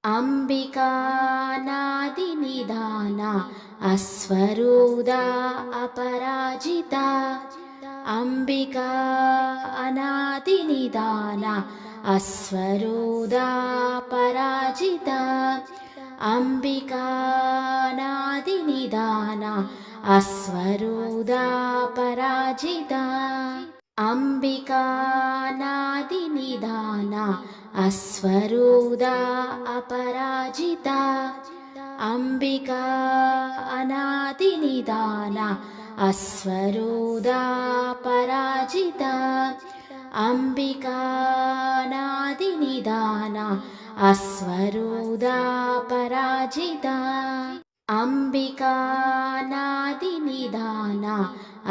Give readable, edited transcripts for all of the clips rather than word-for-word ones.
अम्बिकानादिनिदान अस्वरूदा Aparajita Ambika अनादिनिदान अस्वरूदा पराजिता अम्बिकानादिनिदान अस्वरूदा पराजिता अम्बिकानादिनिदान अस्वरूदा Aparajita Ambika अनादिनिदान अस्वरूदा पराजिता अम्बिकानादिनिदान अस्वरूदा पराजिता अम्बिकानादिनिदान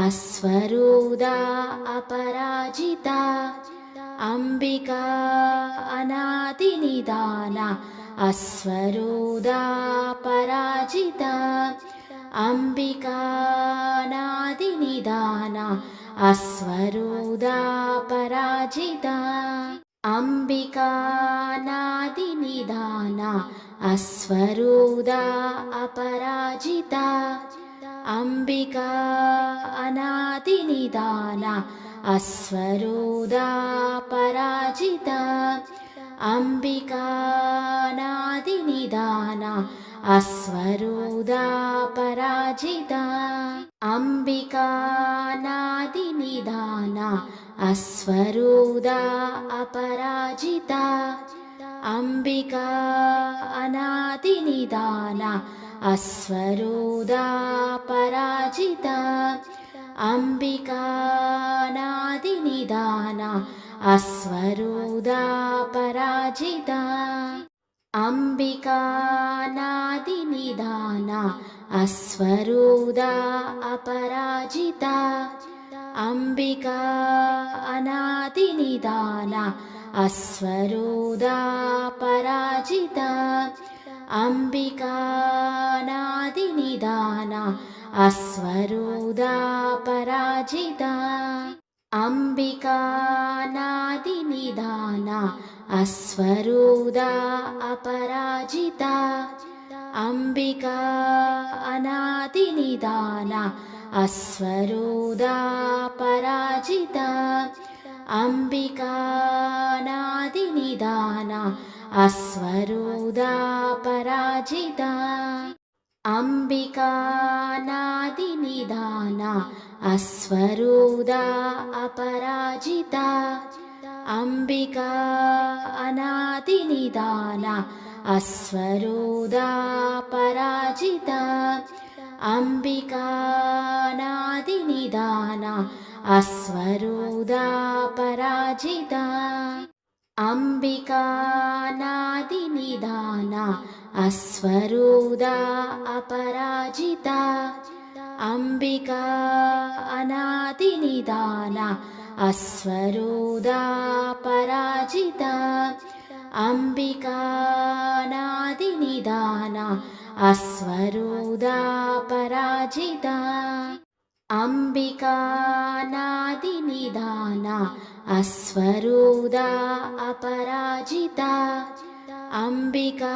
अस्वरूदा Aparajita Ambika अनादिनिदान अस्वरूदा पराजिता अम्बिकानादिनिदान अस्वरूदा पराजिता अम्बिकानादिनिदान अस्वरूदा Aparajita Ambika अनादिनिदान अस्वरूदा पराजिता अम्बिकानादिनिदान अस्वरूदा पराजिता अम्बिकानादिनिदान अस्वरूदा Aparajita Ambika अनादिनिदान अस्वरूदा पराजिता अम्बिकानादिनिदान अस्वरूदा पराजिता अम्बिकानादिनिदान अस्वरूदा Aparajita Ambika अनादिनिदान अस्वरूदा पराजिता अम्बिकानादिनिदान अस्वरूदा पराजिता अम्बिकानादिनिदान अस्वरूदा Aparajita Ambika अनादिनिदान अस्वरूदा पराजिता अम्बिकानादिनिदान अस्वरूदा पराजिता अम्बिकानादिनिदान अस्वरूदा Aparajita Ambika अनादिनिदान अस्वरूदा पराजिता अम्बिकानादिनिदान अस्वरूदा पराजिता अम्बिकानादिनिदान अस्वरूदा Aparajita Ambika अनादिनिदान अस्वरूदा पराजिता अम्बिकानादिनिदान अस्वरूदा पराजिता अम्बिकानादिनिदान अस्वरूदा Aparajita Ambika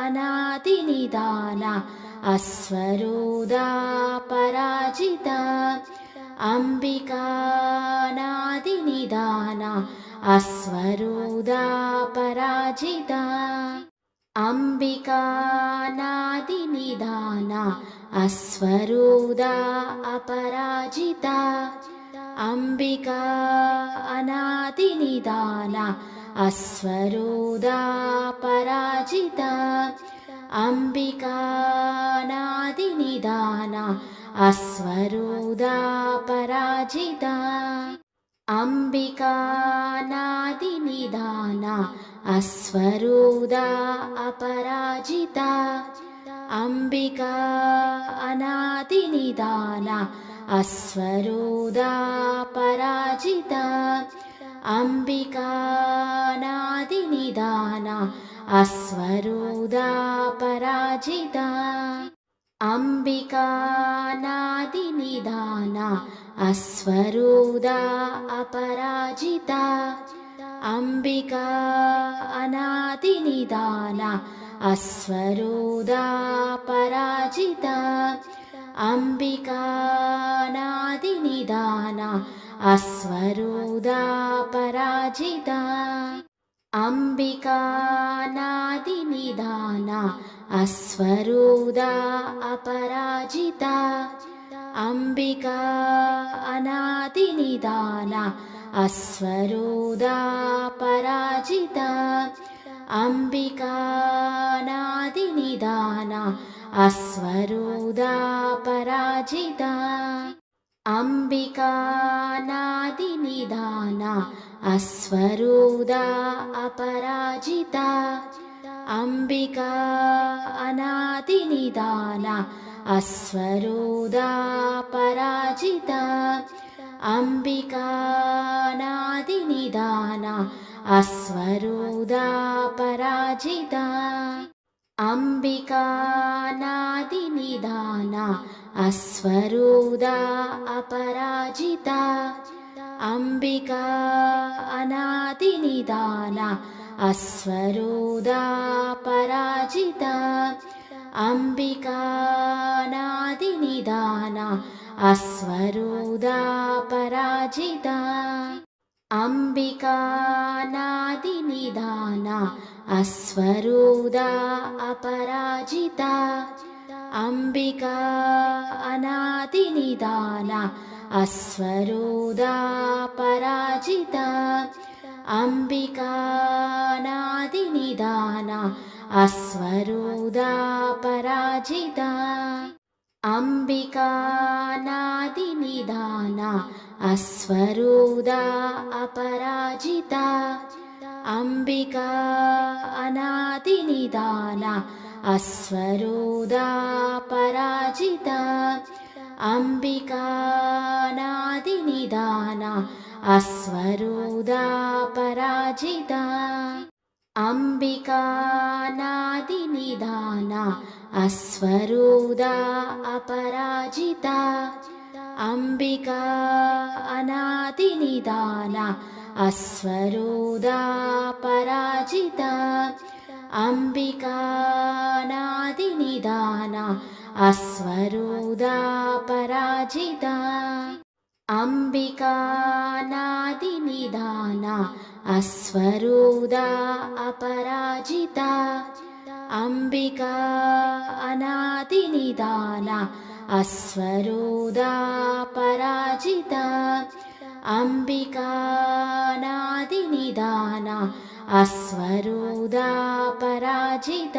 अनादिनिदान अस्वरूदा पराजिता अम्बिकानादिनिदान अस्वरूदा पराजिता अम्बिकानादिनिदान अस्वरूदा Aparajita Ambika अनादिनिदान अस्वरूदा पराजिता अम्बिकानादिनिदान अस्वरूदा पराजिता अम्बिकानादिनिदान अस्वरूदा Aparajita Ambika अनादिनिदान अस्वरूदा पराजिता अम्बिकानादिनिदान अस्वरूदा पराजिता अम्बिकानादिनिदान अस्वरूदा Aparajita Ambika అనాదినిదాన అస్వరూదా పరాజిత Ambika అనాదినిదాన అస్వరూదా పరాజిత Ambika నాదినిదాన అస్వరూదా Aparajita Ambika అనాదినిదాన అస్వరూదా పరాజిత Ambika నాదినిదాన అస్వరూదా పరాజిత Ambika నాదినిదాన అస్వరూదా Aparajita Ambika అనాదినిదాన అస్వరూదా పరాజిత Ambika నాదినిదాన అస్వరూదా పరాజిత Ambika నాదినిదాన అస్వరూదా Aparajita Ambika అనాదినిదాన అస్వరూదా పరాజిత Ambika నాదినిదాన అస్వరూదా పరాజిత Ambika నాదినిదాన అస్వరూదా Aparajita Ambika అనాదినిదాన అస్వరూదా పరాజిత Ambika నాదినిదాన అస్వరూదా పరాజిత Ambika నాదినిదాన అస్వరూదా Aparajita Ambika అనాదినిదాన అస్వరూదా పరాజిత Ambika నాదినిదాన అస్వరూదా పరాజిత Ambika నాదినిదాన అస్వరూదా Aparajita Ambika అనాదినిదాన అస్వరూదా పరాజిత Ambika నాదినిదాన అస్వరూదా పరాజిత Ambika నాదినిదాన అస్వరూదా Aparajita Ambika అనాదినిదాన అస్వరూదా పరాజిత Ambika నాదినిదాన అస్వరూదా పరాజిత